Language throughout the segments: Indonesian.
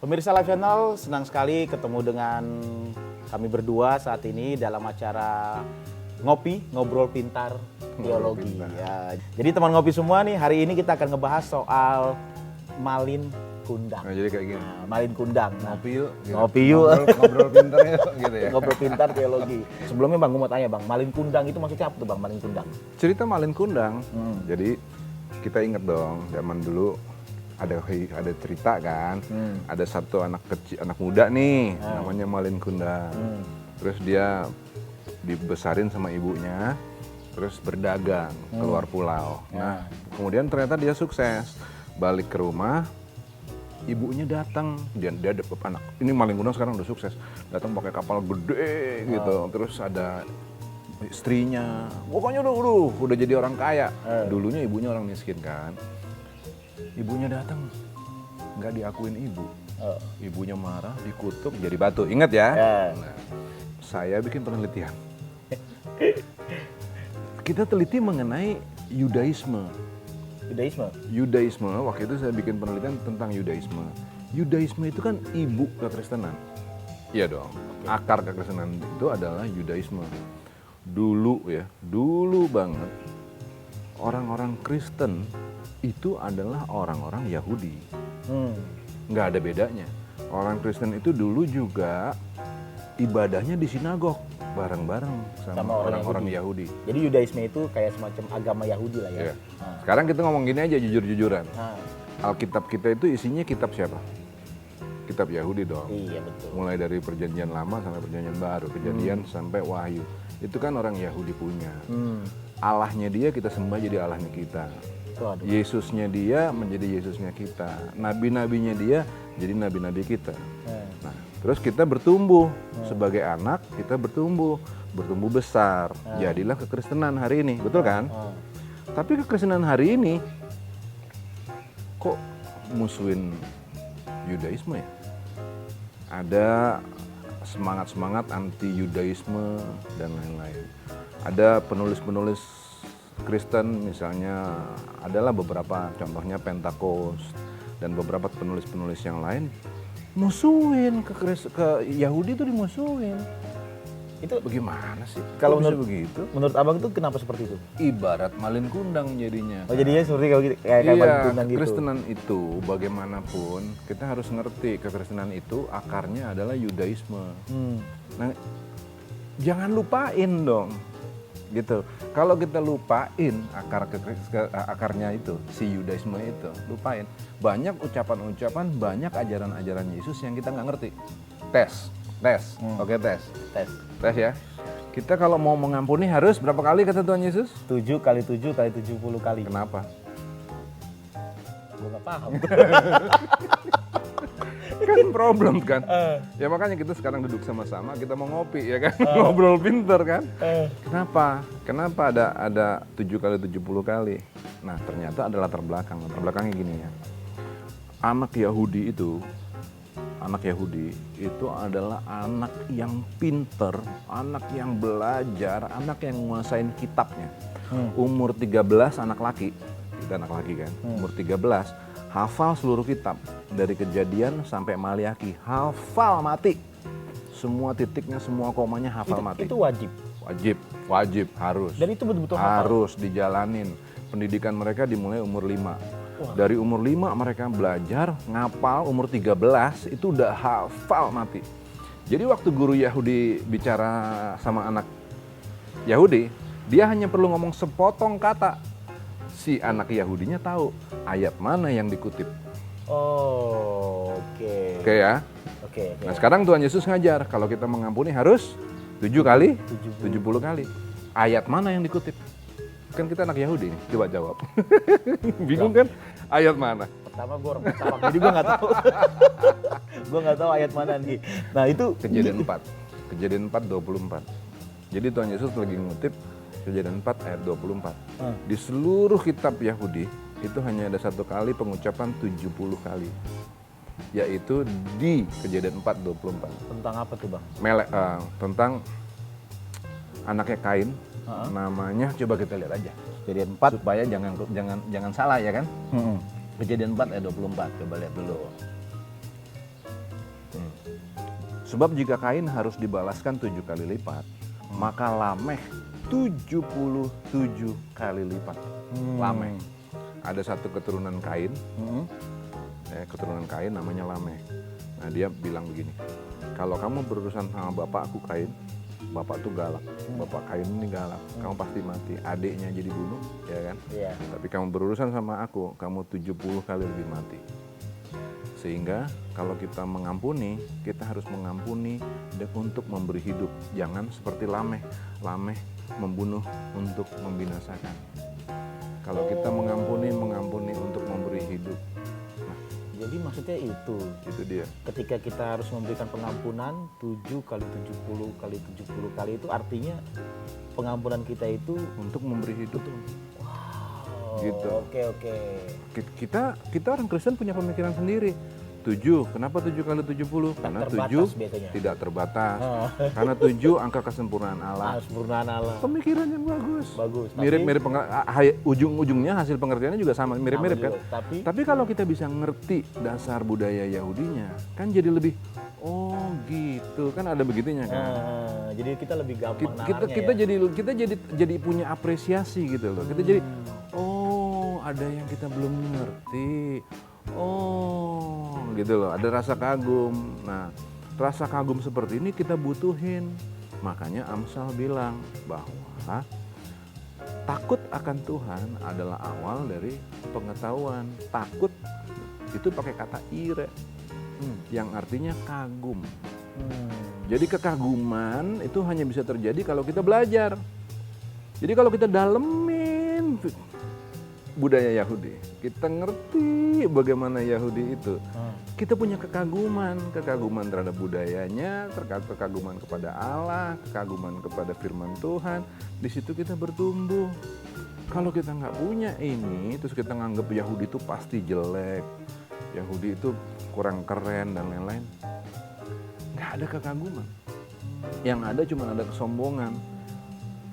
Pemirsa Live Channel, senang sekali ketemu dengan kami berdua saat ini dalam acara Ngopi, Ngobrol Pintar Teologi. Ya. Jadi teman ngopi semua nih, hari ini kita akan ngebahas soal Malin Kundang. Nah, jadi kayak gini. Nah, Malin Kundang. Nah, Ngopi yuk. Gitu. Ngopi yuk. Ngobrol pintar yuk gitu ya. Ngobrol Pintar Teologi. Sebelumnya Bang, gue mau tanya Bang, Malin Kundang itu maksudnya apa tuh Bang, Malin Kundang? Cerita Malin Kundang. Jadi kita ingat dong, zaman dulu ada cerita kan. Ada satu anak kecil, anak muda nih, namanya Malin Kundang. Terus dia dibesarin sama ibunya, terus berdagang keluar pulau. Nah, kemudian ternyata dia sukses. Balik ke rumah, ibunya datang, dia ada anak. Ini Malin Kundang sekarang udah sukses. Datang pakai kapal gede gitu. Terus ada istrinya. Pokoknya udah jadi orang kaya. Dulunya ibunya orang miskin kan. Ibunya datang, nggak diakuin ibu. Ibunya marah, dikutuk, jadi batu. Ingat ya? Nah, saya bikin penelitian. Kita teliti mengenai Yudaisme. Yudaisme, waktu itu saya bikin penelitian tentang Yudaisme. Yudaisme itu kan ibu kekristenan. Iya dong, akar kekristenan itu adalah Yudaisme. Dulu banget, orang-orang Kristen itu adalah orang-orang Yahudi. Nggak ada bedanya. Orang Kristen itu dulu juga ibadahnya di sinagog bareng-bareng sama orang-orang Yahudi. Jadi Yudaisme itu kayak semacam agama Yahudi lah ya. Iya. Sekarang kita ngomong gini aja jujur-jujuran. Alkitab kita itu isinya kitab siapa? Kitab Yahudi dong. Iya betul. Mulai dari perjanjian lama sampai perjanjian baru, kejadian sampai wahyu. Itu kan orang Yahudi punya. Allahnya dia kita sembah jadi Allahnya kita. Yesusnya dia menjadi Yesusnya kita. Nabi-nabinya dia jadi nabi-nabi kita. Nah, terus kita bertumbuh sebagai anak, kita bertumbuh besar. Jadilah kekristenan hari ini, betul kan? Tapi kekristenan hari ini kok musuhin Yudaisme ya? Ada semangat-semangat anti Yudaisme dan lain-lain. Ada penulis-penulis Kristen misalnya, adalah beberapa, contohnya Pentakost dan beberapa penulis-penulis yang lain musuhin ke Yahudi itu, dimusuhin. Itu bagaimana sih? Kalau menurut begitu? Menurut Abang itu kenapa seperti itu? Ibarat Malin Kundang jadinya. Oh, jadinya seperti kalau gitu, kayak Iya, Malin Kundang gitu. kekristenan itu bagaimanapun kita harus ngerti kekristenan itu akarnya adalah Yudaisme. Nah, jangan lupain dong. Gitu. Kalau kita lupain akarnya itu, si Yudaisme itu, lupain. Banyak ucapan-ucapan, banyak ajaran-ajaran Yesus yang kita nggak ngerti. Tes. Oke, tes ya. Kita kalau mau mengampuni harus berapa kali kata Tuhan Yesus? 7 kali 7 kali 70 kali. Kenapa? Gue nggak paham. Kan problem kan. Ya makanya kita sekarang duduk sama-sama, kita mau ngopi ya kan. Ngobrol pinter kan. Kenapa ada 7 kali 70 kali? Nah, ternyata ada latar belakang. Latar belakangnya gini ya. Anak Yahudi itu adalah anak yang pinter, anak yang belajar, anak yang menguasain kitabnya. Umur 13 anak laki, kita anak laki kan, umur 13 hafal seluruh kitab dari Kejadian sampai Maliaki, hafal mati. Semua titiknya, semua komanya hafal mati. Itu wajib. Wajib, harus. Dan itu betul-betul hafal. Harus dijalanin. Pendidikan mereka dimulai umur 5. Dari umur 5 mereka belajar, ngapal, umur 13 itu udah hafal mati. Jadi waktu guru Yahudi bicara sama anak Yahudi, dia hanya perlu ngomong sepotong kata. Si anak Yahudinya tahu ayat mana yang dikutip. Oh, oke. Oke ya. Oke. Nah, sekarang Tuhan Yesus ngajar kalau kita mengampuni harus 7 kali 70 kali. Ayat mana yang dikutip? Kan kita anak Yahudi nih, coba jawab. Bingung kan? Ayat mana? Pertama gue orang pertama, jadi gue nggak tahu. Gue nggak tahu ayat mana nih. Nah itu Kejadian 4. Kejadian 4:24. Jadi Tuhan Yesus lagi ngutip Kejadian 4 ayat 24. Di seluruh kitab Yahudi itu hanya ada satu kali pengucapan 70 kali. Yaitu di Kejadian 4:24. Tentang apa tuh Bang? Tentang anaknya Kain. Namanya coba kita lihat aja. Kejadian 4 Supaya jangan salah ya kan. Kejadian 4 ayat 24, coba lihat dulu. Sebab jika Kain harus dibalaskan 7 kali lipat, maka Lameh 77 kali lipat. Lameh. Ada satu keturunan Kain, keturunan Kain namanya Lameh. Nah dia bilang begini, kalau kamu berurusan sama bapakku Kain, bapak tuh galak, bapak Kain ini galak, kamu pasti mati, adiknya jadi bunuh, ya kan? Iya. Tapi kamu berurusan sama aku, kamu 70 kali lebih mati. Sehingga kalau kita mengampuni, kita harus mengampuni untuk memberi hidup. Jangan seperti Lameh. Lameh membunuh untuk membinasakan. Kalau kita mengampuni untuk memberi hidup. Jadi maksudnya itu Dia. ketika kita harus memberikan pengampunan 7 kali 70 kali 70 kali itu artinya pengampunan kita itu Untuk memberi hidup. wow, Gitu. Oke. Kita orang Kristen punya pemikiran sendiri. 7, kenapa 7 kali 70? Karena terbatas 7 biasanya. tidak terbatas. Karena 7 angka kesempurnaan Allah. Sempurnaan Allah. Pemikiran yang bagus. Tapi- Mirip-mirip, ujung-ujungnya hasil pengertiannya juga sama, mirip-mirip kan? juga. Tapi kalau kita bisa ngerti dasar budaya Yahudinya, kan jadi lebih, oh gitu, kan ada begitunya kan? Jadi kita lebih gampang Kita nalarnya kita jadi punya apresiasi gitu loh. Kita jadi, oh ada yang kita belum ngerti. Oh gitu loh, ada rasa kagum. Nah, rasa kagum seperti ini kita butuhin. Makanya Amsal bilang bahwa takut akan Tuhan adalah awal dari pengetahuan. Takut itu pakai kata ire, yang artinya kagum. Jadi kekaguman itu hanya bisa terjadi kalau kita belajar. Jadi kalau kita dalemin budaya Yahudi, kita ngerti bagaimana Yahudi itu, kita punya kekaguman terhadap budayanya, kekaguman kepada Allah, kekaguman kepada firman Tuhan. Di situ kita bertumbuh. Kalau kita nggak punya ini, terus kita nganggap Yahudi itu pasti jelek, Yahudi itu kurang keren dan lain-lain, nggak ada kekaguman. Yang ada cuma ada kesombongan.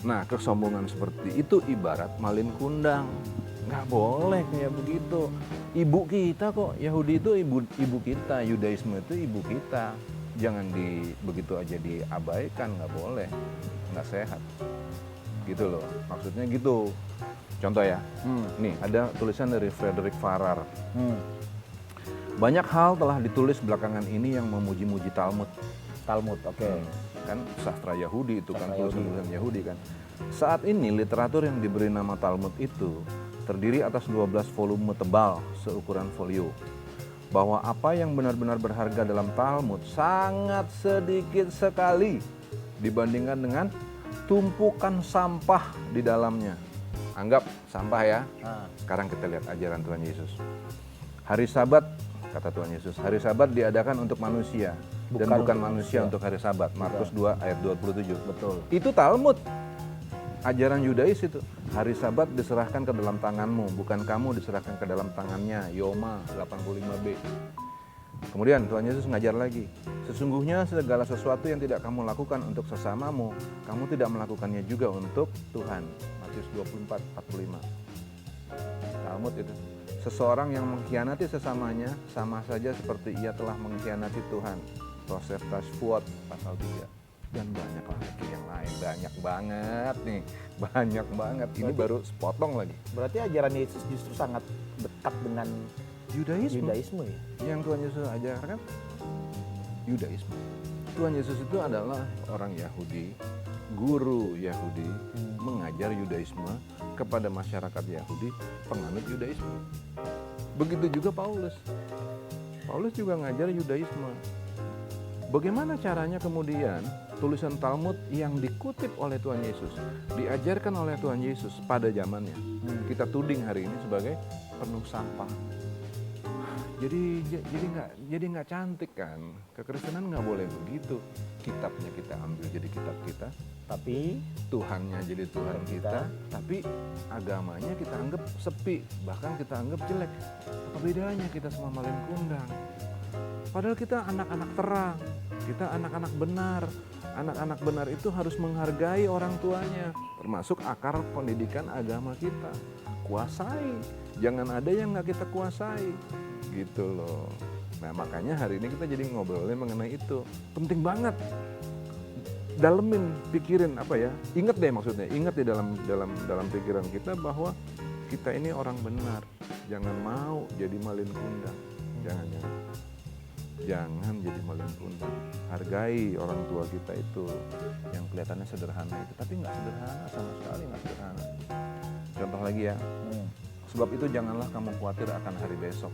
Nah, kesombongan seperti itu ibarat malin kundang. Nggak boleh kayak begitu. Ibu kita kok, Yahudi itu ibu kita, Yudaisme itu ibu kita. Jangan begitu aja diabaikan, nggak boleh, nggak sehat. Gitu loh, maksudnya gitu. Contoh ya, nih ada tulisan dari Frederick Farrar. Banyak hal telah ditulis belakangan ini yang memuji-muji Talmud. oke. Kan sastra Yahudi itu kan, Sastra tulisan Yahudi kan. Saat ini literatur yang diberi nama Talmud itu terdiri atas 12 volume tebal seukuran folio. Bahwa apa yang benar-benar berharga dalam Talmud sangat sedikit sekali dibandingkan dengan tumpukan sampah di dalamnya. Anggap sampah ya. Sekarang kita lihat ajaran Tuhan Yesus. Hari Sabat, kata Tuhan Yesus, hari Sabat diadakan untuk manusia dan bukan manusia untuk hari Sabat. Markus 2 ayat 27. Betul. Itu Talmud. Ajaran Yudais itu, hari Sabat diserahkan ke dalam tanganmu, bukan kamu diserahkan ke dalam tangannya. Yoma 85b. Kemudian Tuhan Yesus ngajar lagi, sesungguhnya segala sesuatu yang tidak kamu lakukan untuk sesamamu, kamu tidak melakukannya juga untuk Tuhan. Matius 24:45. Talmud itu. Seseorang yang mengkhianati sesamanya sama saja seperti ia telah mengkhianati Tuhan. Tosefta Shvuot pasal 3. Dan banyak lagi yang lain, banyak banget nih, banyak banget. Ini baru sepotong lagi. Berarti ajaran Yesus justru sangat dekat dengan Yudaisme ya? Yang Tuhan Yesus ajarkan Yudaisme. Tuhan Yesus itu adalah orang Yahudi, guru Yahudi, mengajar Yudaisme kepada masyarakat Yahudi, penganut Yudaisme. Begitu juga Paulus. Paulus juga ngajar Yudaisme. Bagaimana caranya kemudian tulisan Talmud yang dikutip oleh Tuhan Yesus, diajarkan oleh Tuhan Yesus pada zamannya, kita tuding hari ini sebagai penuh sampah. Jadi nggak cantik kan? Kekristenan nggak boleh begitu. Kitabnya kita ambil jadi kitab kita, Tapi Tuhannya jadi Tuhan kita, tapi agamanya kita anggap sepi, bahkan kita anggap jelek. Apa bedanya kita sama malin kundang? Padahal kita anak-anak terang, kita anak-anak benar. Anak-anak benar itu harus menghargai orang tuanya, termasuk akar pendidikan agama kita. Kuasai, jangan ada yang nggak kita kuasai, gitu loh. Nah makanya hari ini kita jadi ngobrolin mengenai itu. Penting banget. Dalemin, pikirin apa ya? Ingat deh maksudnya, ingat di dalam pikiran kita bahwa kita ini orang benar. Jangan mau jadi malin kundang. Jangan jadi malin kundang. Hargai orang tua kita itu yang kelihatannya sederhana itu, tapi nggak sederhana sama sekali, nggak sederhana. Contoh lagi ya. Sebab itu janganlah kamu khawatir akan hari besok.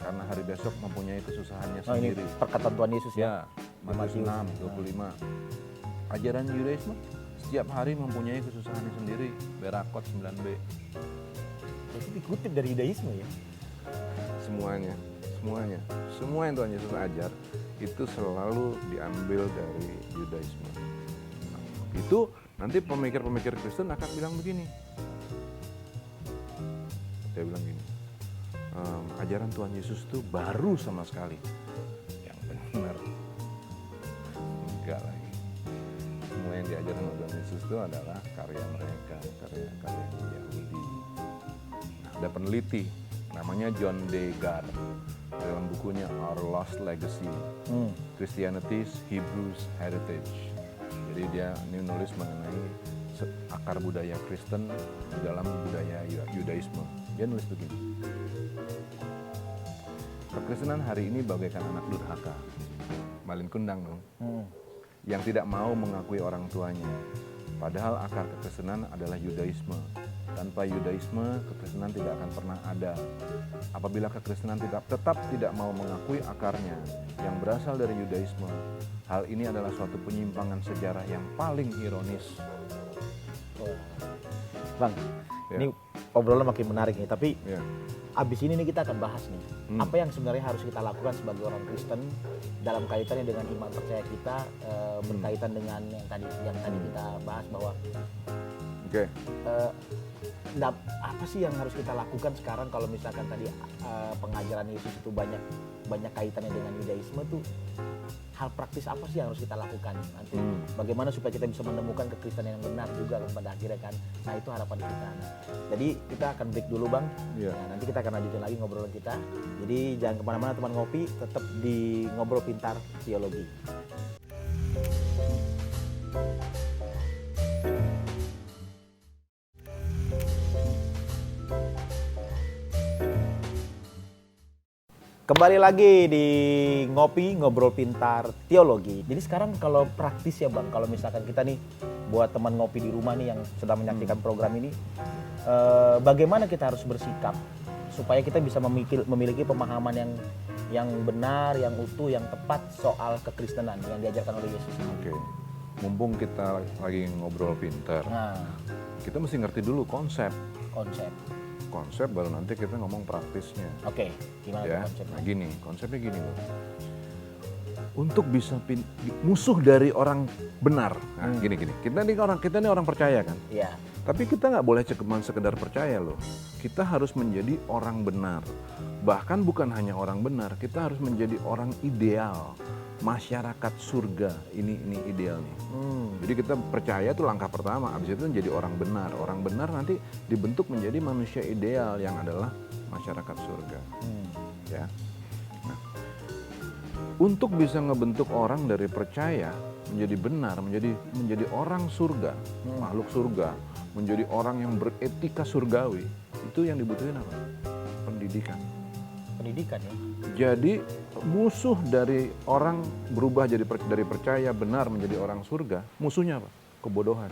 Karena hari besok mempunyai kesusahannya sendiri. Ini perkataan Tuhan Yesus ya. Matius 6:25. Ajaran Yudaisme setiap hari mempunyai kesusahannya sendiri. Berakot 9b. Itu dikutip dari Yudaisme ya. Semuanya. Semua yang Tuhan Yesus ajar itu selalu diambil dari Yudaisme. Nah, itu nanti pemikir-pemikir Kristen akan bilang begini. Dia bilang gini. Ajaran Tuhan Yesus itu baru sama sekali. Yang benar. Enggak lagi. Semua yang diajarkan oleh Tuhan Yesus itu adalah karya mereka, karya Yahudi. Nah, ada peneliti namanya John Degard dalam bukunya Our Lost Legacy, Christianity's Hebrews Heritage. Jadi dia ini nulis mengenai akar budaya Kristen di dalam budaya Yudaisme. Dia nulis begini. Kekristenan hari ini bagaikan anak durhaka, malin kundang dong, yang tidak mau mengakui orang tuanya. Padahal akar kekristenan adalah Yudaisme. Tanpa Yudaisme, kekristenan tidak akan pernah ada. Apabila kekristenan tetap tidak mau mengakui akarnya yang berasal dari Yudaisme, hal ini adalah suatu penyimpangan sejarah yang paling ironis. Bang, ini obrolan makin menarik nih, tapi abis ini nih kita akan bahas nih, apa yang sebenarnya harus kita lakukan sebagai orang Kristen dalam kaitannya dengan iman percaya kita, berkaitan dengan yang tadi kita bahas bahwa apa sih yang harus kita lakukan sekarang kalau misalkan tadi pengajaran Yesus itu banyak kaitannya dengan Yudaisme tuh, hal praktis apa sih yang harus kita lakukan nanti? Bagaimana supaya kita bisa menemukan kekristenan yang benar juga pada akhirnya kan? Nah itu harapan kita. Jadi kita akan break dulu Bang. Nah, nanti kita akan lanjutin lagi ngobrolan kita. Jadi jangan kemana-mana teman ngopi, tetap di Ngobrol Pintar Teologi. Kembali lagi di Ngopi, Ngobrol Pintar Teologi. Jadi sekarang kalau praktis ya Bang, kalau misalkan kita nih buat teman ngopi di rumah nih yang sedang menyaksikan program ini, bagaimana kita harus bersikap supaya kita bisa memiliki pemahaman yang benar, yang utuh, yang tepat soal kekristenan yang diajarkan oleh Yesus. Oke. Mumpung kita lagi ngobrol pintar, kita mesti ngerti dulu konsep baru nanti kita ngomong praktisnya. Oke, gimana ya? konsepnya? Nah konsepnya gini loh. Untuk bisa musuh dari orang benar. Nah, gini. Kita ini orang percaya kan? Iya. Tapi kita nggak boleh cuma sekedar percaya loh. Kita harus menjadi orang benar. Bahkan bukan hanya orang benar, kita harus menjadi orang ideal. Masyarakat surga, ini ideal nih. Jadi kita percaya itu langkah pertama, habis itu menjadi orang benar. Orang benar nanti dibentuk menjadi manusia ideal yang adalah masyarakat surga. Ya. Nah, untuk bisa ngebentuk orang dari percaya menjadi benar, menjadi orang surga, makhluk surga, menjadi orang yang beretika surgawi, itu yang dibutuhin apa? Pendidikan ya. Jadi musuh dari orang berubah dari percaya benar menjadi orang surga, musuhnya apa? Kebodohan.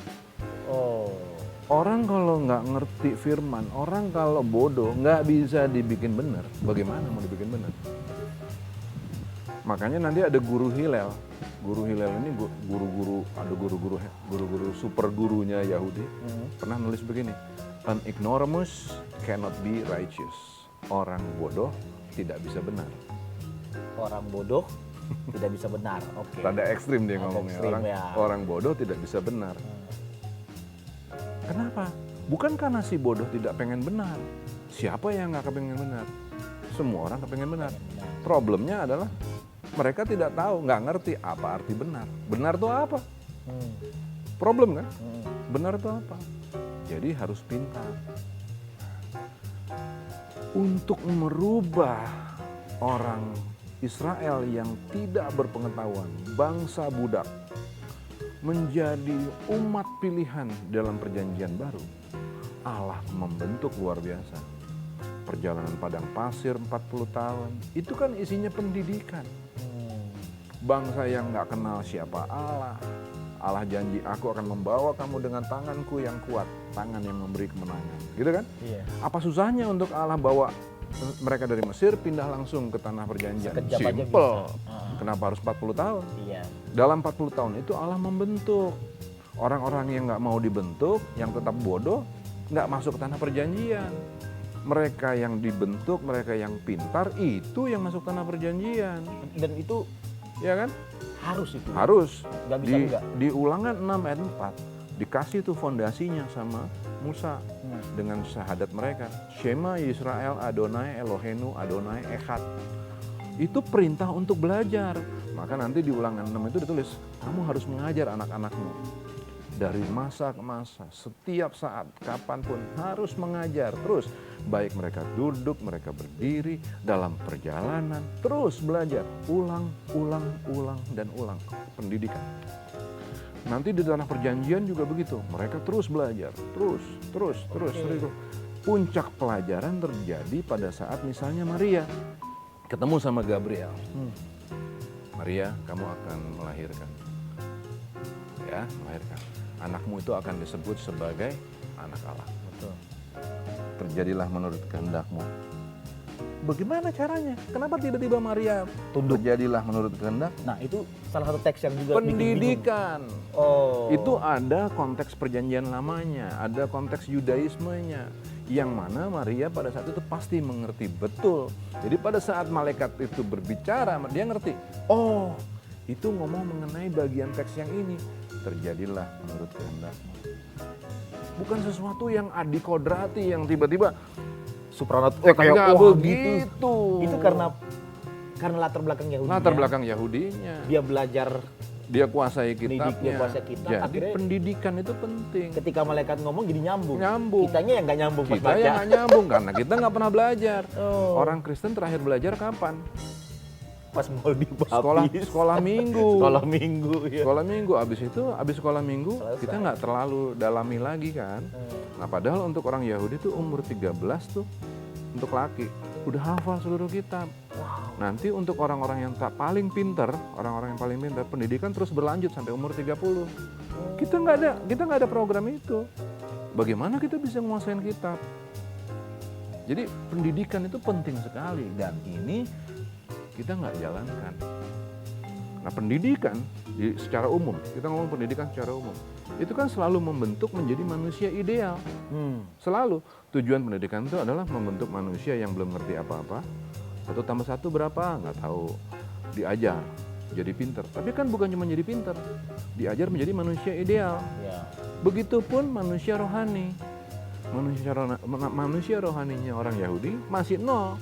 Orang kalau nggak ngerti firman, orang kalau bodoh nggak bisa dibikin benar. Bagaimana mau dibikin benar? Makanya nanti ada guru Hillel. Guru Hillel ini guru-guru super gurunya Yahudi pernah nulis begini, an ignoramus cannot be righteous. Orang bodoh tidak bisa benar. Orang bodoh tidak bisa benar. Oke. Rada ekstrim dia ngomongnya. Orang bodoh tidak bisa benar. Kenapa? Bukan karena si bodoh tidak pengen benar. Siapa yang nggak kepengen benar? Semua orang kepengen benar. Problemnya adalah mereka tidak tahu, nggak ngerti apa arti benar. Benar itu apa? Problem kan? Benar itu apa? Jadi harus pintar. Untuk merubah orang Israel yang tidak berpengetahuan, bangsa budak, menjadi umat pilihan dalam perjanjian baru, Allah membentuk luar biasa. Perjalanan padang pasir 40 tahun, itu kan isinya pendidikan. Bangsa yang gak kenal siapa Allah. Allah janji, aku akan membawa kamu dengan tanganku yang kuat, tangan yang memberi kemenangan. Gitu kan? Iya. Apa susahnya untuk Allah bawa mereka dari Mesir pindah langsung ke tanah perjanjian? Sekejap aja Simple. bisa. Kenapa harus 40 tahun? Iya. Dalam 40 tahun itu Allah membentuk. Orang-orang yang gak mau dibentuk, yang tetap bodoh, gak masuk ke tanah perjanjian. Mereka yang dibentuk, mereka yang pintar, itu yang masuk tanah perjanjian. Dan itu Ya kan? harus itu. Harus. Nggak bisa enggak. Di Ulangan 6 ayat 4 dikasih tuh fondasinya sama Musa dengan syahadat mereka. Shema Yisrael Adonai Elohenu Adonai Echad. Itu perintah untuk belajar. Maka nanti di Ulangan 6 itu ditulis, kamu harus mengajar anak-anakmu. Dari masa ke masa, setiap saat, kapanpun harus mengajar terus. Baik mereka duduk, mereka berdiri, dalam perjalanan, terus belajar. Ulang, dan ulang. Pendidikan. Nanti di tanah perjanjian juga begitu. Mereka terus belajar, terus. Puncak pelajaran terjadi pada saat misalnya Maria ketemu sama Gabriel. Maria, kamu akan melahirkan. Ya, melahirkan. Anakmu itu akan disebut sebagai anak Allah. Betul. Terjadilah menurut kehendakmu. Bagaimana caranya? Kenapa tiba-tiba Maria tunduk? Terjadilah menurut kehendak. Nah, itu salah satu teks yang juga bikin bingung. Pendidikan. Oh. Itu ada konteks perjanjian lamanya, ada konteks Yudaismenya. Yang mana Maria pada saat itu pasti mengerti betul. Jadi pada saat malaikat itu berbicara, dia ngerti. Oh, itu ngomong mengenai bagian teks yang ini. Terjadilah menurut kehendakmu. Bukan sesuatu yang adikodrati yang tiba-tiba kayak kayak wah, begitu. Itu karena latar belakang Yahudi. Latar belakang Yahudinya. Dia belajar, Dia kuasai dia kitabnya. kuasai kitab. Jadi Akhirnya pendidikan itu penting. ketika malaikat ngomong jadi nyambung. Nyambung. Kitanya yang nggak nyambung pas Kita baca. yang nggak nyambung karena kita nggak pernah belajar. Oh. Orang Kristen terakhir belajar kapan? Pas mau dibaptis. Sekolah minggu. Sekolah minggu. Ya. Sekolah minggu. Abis sekolah minggu Selesai. kita nggak terlalu dalami lagi kan. Nah padahal untuk orang Yahudi tuh umur 13 tuh untuk laki udah hafal seluruh kitab. Wow. Nanti untuk orang-orang yang paling pintar, orang-orang yang paling pintar, pendidikan terus berlanjut sampai umur 30. Kita nggak ada program itu. Bagaimana kita bisa menguasain kitab? Jadi pendidikan itu penting sekali dan ini kita nggak jalankan. Nah pendidikan secara umum, kita ngomong pendidikan secara umum, itu kan selalu membentuk menjadi manusia ideal. Selalu. Tujuan pendidikan itu adalah membentuk manusia yang belum ngerti apa-apa. 1 tambah 1 berapa? Nggak tahu. Diajar jadi pinter. Tapi kan bukan cuma jadi pinter. Diajar menjadi manusia ideal. Ya. Begitupun manusia rohani. Manusia rohaninya orang Yahudi masih nol.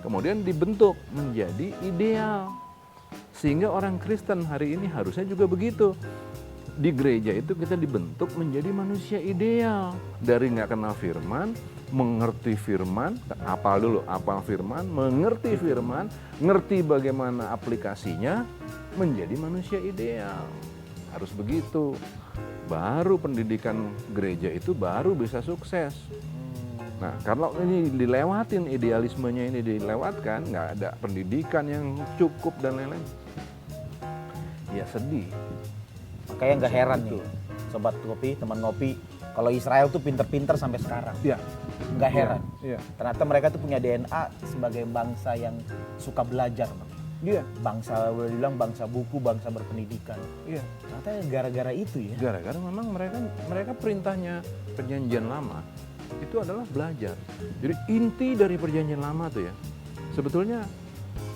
Kemudian dibentuk menjadi ideal. Sehingga orang Kristen hari ini harusnya juga begitu. Di gereja itu kita dibentuk menjadi manusia ideal. Dari nggak kenal firman, mengerti firman, apal firman, mengerti firman, ngerti bagaimana aplikasinya, menjadi manusia ideal. Harus begitu. Baru pendidikan gereja itu baru bisa sukses. Nah, kalau ini dilewatin, idealismenya ini dilewatkan, nggak ada pendidikan yang cukup dan lain-lain, ya sedih. Makanya nggak heran nih, sobat ngopi, teman ngopi, kalau Israel tuh pinter-pinter sampai sekarang. Iya. Nggak heran. Iya. Ternyata mereka tuh punya DNA sebagai bangsa yang suka belajar. Iya. Bangsa, boleh dibilang bangsa buku, bangsa berpendidikan. Iya. Ternyata gara-gara itu ya. Gara-gara memang mereka perintahnya perjanjian lama itu adalah belajar. Jadi inti dari perjanjian lama tuh ya, sebetulnya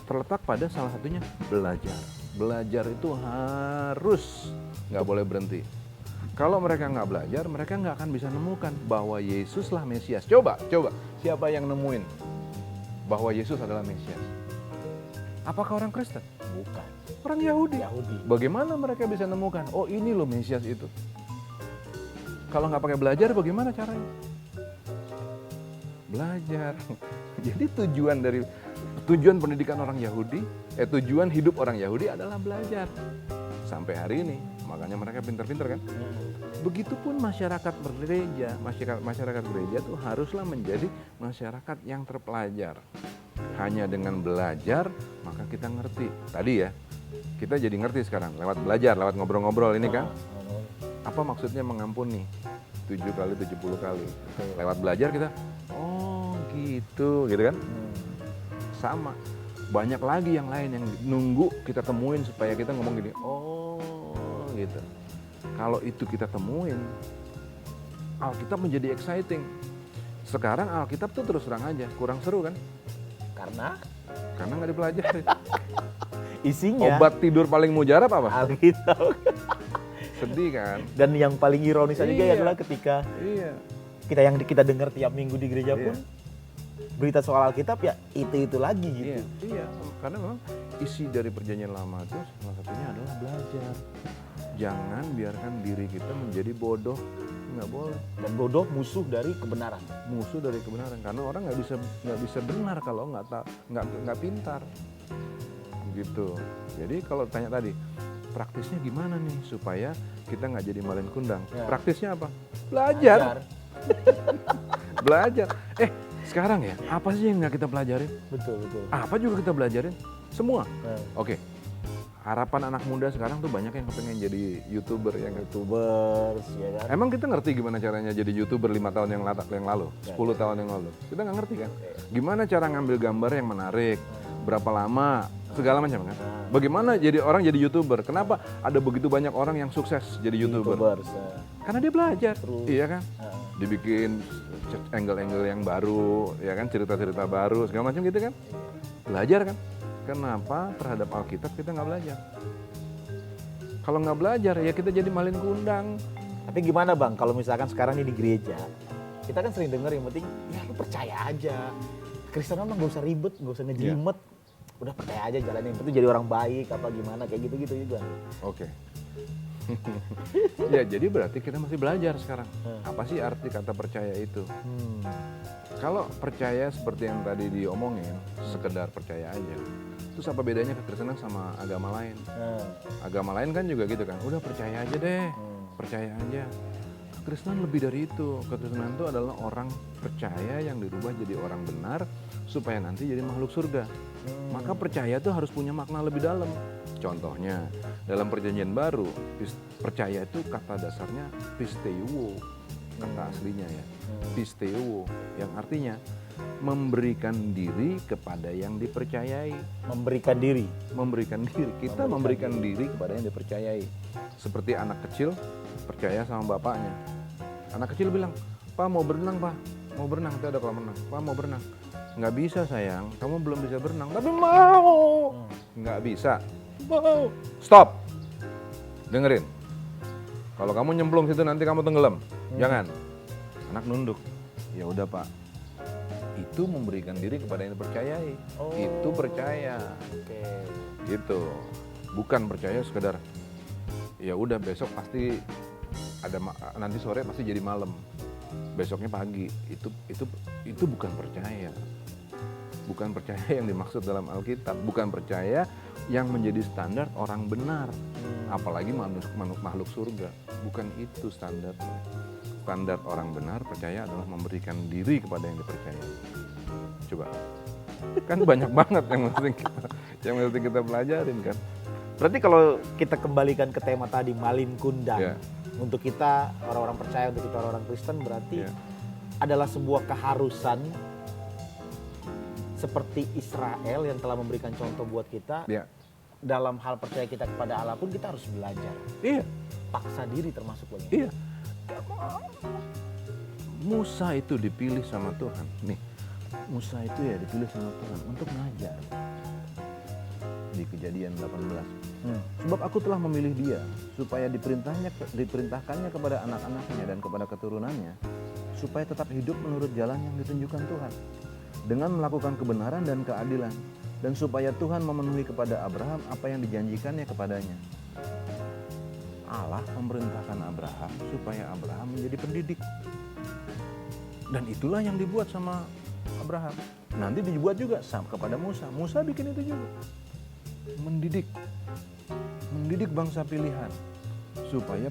terletak pada salah satunya belajar. Belajar itu harus nggak boleh berhenti. Kalau mereka nggak belajar, mereka nggak akan bisa nemukan bahwa Yesuslah Mesias. Coba, siapa yang nemuin bahwa Yesus adalah Mesias? Apakah orang Kristen? Bukan. Orang Yahudi. Yahudi. Bagaimana mereka bisa nemukan? Oh ini loh Mesias itu. Kalau nggak pakai belajar, bagaimana caranya? Belajar. Jadi tujuan pendidikan orang Yahudi, tujuan hidup orang Yahudi adalah belajar. Sampai hari ini, makanya mereka pintar-pintar kan. Begitupun masyarakat gereja, masyarakat gereja tuh haruslah menjadi masyarakat yang terpelajar. Hanya dengan belajar, maka kita ngerti. Tadi ya, kita jadi ngerti sekarang, lewat belajar, lewat ngobrol-ngobrol ini kan. Apa maksudnya mengampuni? 7 kali, 70 kali. Lewat belajar kita, oh gitu kan. Sama, banyak lagi yang lain yang nunggu kita temuin supaya kita ngomong gini, oh gitu. Kalau itu kita temuin, Alkitab menjadi exciting. Sekarang Alkitab tuh terus terang aja, kurang seru kan? Karena nggak dipelajari. Isinya Obat tidur paling mujarab apa? Alkitab. Sedih kan? Dan yang paling ironis juga Iya. adalah ketika Iya. kita dengar tiap minggu di gereja pun berita soal Alkitab ya itu lagi gitu. Iya, karena memang isi dari perjanjian lama itu salah satunya adalah belajar. Jangan biarkan diri kita menjadi bodoh, nggak boleh. Dan bodoh musuh dari kebenaran. Musuh dari kebenaran, karena orang nggak bisa benar kalau nggak pintar, gitu. Jadi kalau tanya tadi, praktisnya gimana nih supaya kita nggak jadi malin kundang? Ya. Praktisnya apa? Belajar. Belajar. Sekarang ya, apa sih yang nggak kita pelajarin? Betul. Apa juga kita belajarin? Semua. Nah, Oke. Harapan anak muda sekarang tuh banyak yang kepengen jadi YouTuber ya kan? YouTubers ya kan. Emang kita ngerti gimana caranya jadi YouTuber 5 tahun yang lalu, Ya. 10 tahun yang lalu? Kita nggak ngerti kan? Gimana cara ngambil gambar yang menarik, berapa lama, segala macam kan? Bagaimana jadi orang jadi YouTuber? Kenapa ada begitu banyak orang yang sukses jadi YouTuber? YouTubers. Karena dia belajar, Terus. iya kan? Dibikin angle-angle yang baru, ya kan? Cerita-cerita baru, segala macam gitu kan? Belajar kan? Kenapa terhadap Alkitab kita nggak belajar? Kalau nggak belajar ya kita jadi malin kundang. Tapi gimana Bang kalau misalkan sekarang ini di gereja, kita kan sering dengar yang penting ya lu percaya aja. Kristen mah gak usah ribet, gak usah ngejelimet. Udah percaya aja jalanin, itu jadi orang baik apa gimana kayak gitu-gitu juga. Oke. Ya jadi berarti kita masih belajar sekarang. Apa sih arti kata percaya itu? Kalau percaya seperti yang tadi diomongin, sekedar percaya aja. Terus apa bedanya kekristenan sama agama lain? Agama lain kan juga gitu kan, udah percaya aja deh, percaya aja. Kekristenan lebih dari itu. Kekristenan itu adalah orang percaya yang dirubah jadi orang benar supaya nanti jadi makhluk surga. Maka percaya itu harus punya makna lebih dalam. Contohnya, dalam perjanjian baru, percaya itu kata dasarnya pisteuo, kata aslinya ya. Pisteuo, yang artinya memberikan diri kepada yang dipercayai. Memberikan diri. Memberikan diri, kita memberikan diri kepada yang dipercayai. Seperti anak kecil percaya sama bapaknya. Anak kecil bilang, "Pak mau berenang, Pak. Mau berenang, itu ada kolam renang. Pak mau berenang." "Nggak bisa sayang, kamu belum bisa berenang." "Tapi mau." "Nggak bisa." "Mau." "Stop." Dengerin. Kalau kamu nyemplung situ nanti kamu tenggelam. Jangan. Anak nunduk. "Ya udah, Pak." Itu memberikan diri kepada yang dipercayai. Itu percaya. Oke. Gitu. Bukan percaya sekedar ya udah besok pasti ada nanti sore pasti jadi malam. Besoknya pagi. Itu bukan percaya. Bukan percaya yang dimaksud dalam Alkitab, bukan percaya yang menjadi standar orang benar. Apalagi makhluk surga. Bukan itu standar. Standar orang benar percaya adalah memberikan diri kepada yang dipercaya. Coba. Kan banyak banget yang mesti kita pelajarin kan. Berarti kalau kita kembalikan ke tema tadi malin kundang, Ya. untuk kita orang-orang percaya, untuk kita orang-orang Kristen berarti Ya. adalah sebuah keharusan seperti Israel yang telah memberikan contoh buat kita. Ya. Dalam hal percaya kita kepada Allah pun kita harus belajar. Iya. Paksa diri termasuk bagian. Iya. Musa itu dipilih sama Tuhan. Nih, Musa itu ya dipilih sama Tuhan untuk ngajar. Di Kejadian 18. Sebab aku telah memilih dia supaya diperintahkannya kepada anak-anaknya dan kepada keturunannya supaya tetap hidup menurut jalan yang ditunjukkan Tuhan dengan melakukan kebenaran dan keadilan dan supaya Tuhan memenuhi kepada Abraham apa yang dijanjikannya kepadanya. Allah memerintahkan Abraham supaya Abraham menjadi pendidik. Dan itulah yang dibuat sama Abraham. Nanti dibuat juga kepada Musa. Musa bikin itu juga. Mendidik bangsa pilihan supaya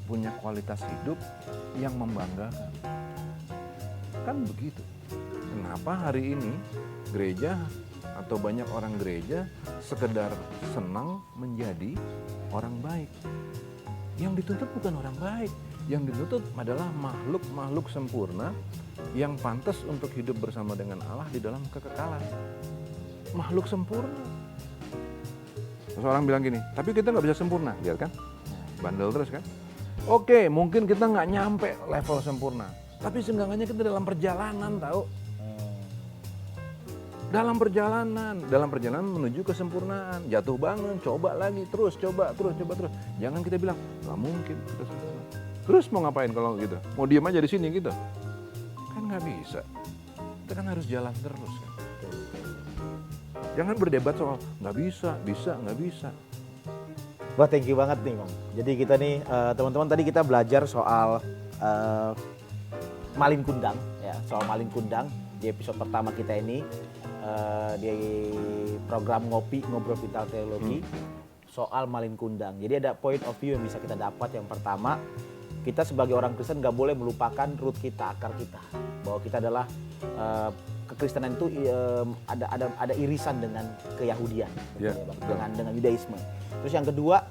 punya kualitas hidup yang membanggakan. Kan begitu. Kenapa hari ini gereja atau banyak orang gereja sekedar senang menjadi orang baik? Yang dituntut bukan orang baik, yang dituntut adalah makhluk sempurna yang pantas untuk hidup bersama dengan Allah di dalam kekekalan. Makhluk sempurna. Seorang bilang gini, tapi kita nggak bisa sempurna, lihat kan? Bandel terus kan? Oke, mungkin kita nggak nyampe level sempurna, tapi seenggaknya kita dalam perjalanan, tahu? Dalam perjalanan menuju kesempurnaan. Jatuh bangun, coba lagi, coba terus. Jangan kita bilang, nggak mungkin kita sempurna. Terus mau ngapain kalau gitu? Mau diem aja di sini gitu? Kan nggak bisa. Kita kan harus jalan terus kan. Jangan berdebat soal nggak bisa, nggak bisa. Wah, thank you banget nih, Bang. Jadi kita nih, teman-teman, tadi kita belajar soal malin kundang, ya, soal malin kundang di episode pertama kita ini di program Ngobrol Pintar Teologi, soal malin kundang. Jadi ada point of view yang bisa kita dapat. Yang pertama, kita sebagai orang Kristen nggak boleh melupakan root kita, akar kita, bahwa kita adalah kekristenan itu ada irisan dengan keyahudian, dengan Yudaisme. Terus yang kedua,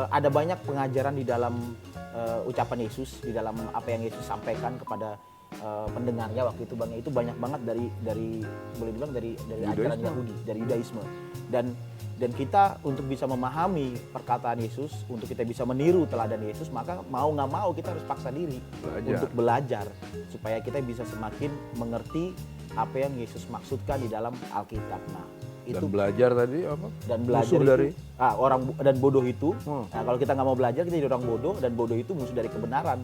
ada banyak pengajaran di dalam ucapan Yesus, di dalam apa yang Yesus sampaikan kepada pendengarnya waktu itu, Bang. Itu banyak banget dari boleh dibilang dari ajaran Yahudi, dari Yudaisme. Dan kita untuk bisa memahami perkataan Yesus, untuk kita bisa meniru teladan Yesus, maka mau nggak mau kita harus paksa diri untuk belajar supaya kita bisa semakin mengerti apa yang Yesus maksudkan di dalam Alkitab. Nah, itu dan belajar tadi apa? Dan belajar musuh itu, dari orang dan bodoh itu. Nah, kalau kita nggak mau belajar, kita jadi orang bodoh, dan bodoh itu musuh dari kebenaran.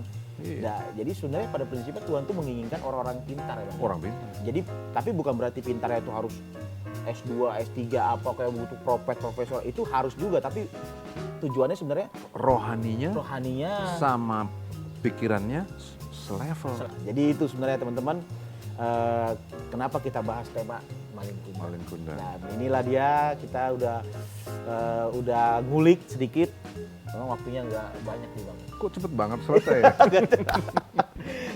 Nah, jadi sebenarnya pada prinsipnya Tuhan tuh menginginkan orang-orang pintar, ya, Bang. orang pintar. Jadi tapi bukan berarti pintarnya itu harus S2, S3 apa kayak butuh profesor, itu harus juga, tapi tujuannya sebenarnya rohaninya sama pikirannya selevel. Jadi itu sebenarnya, teman-teman, kenapa kita bahas tema malin kundang. Nah, inilah dia, kita udah ngulik sedikit. Memang waktunya nggak banyak nih, Bang. Kok cepet banget selesai ya?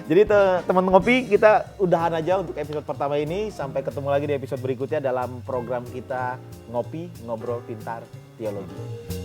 Jadi teman ngopi, kita udahan aja untuk episode pertama ini. Sampai ketemu lagi di episode berikutnya dalam program kita Ngopi, Ngobrol Pintar Teologi.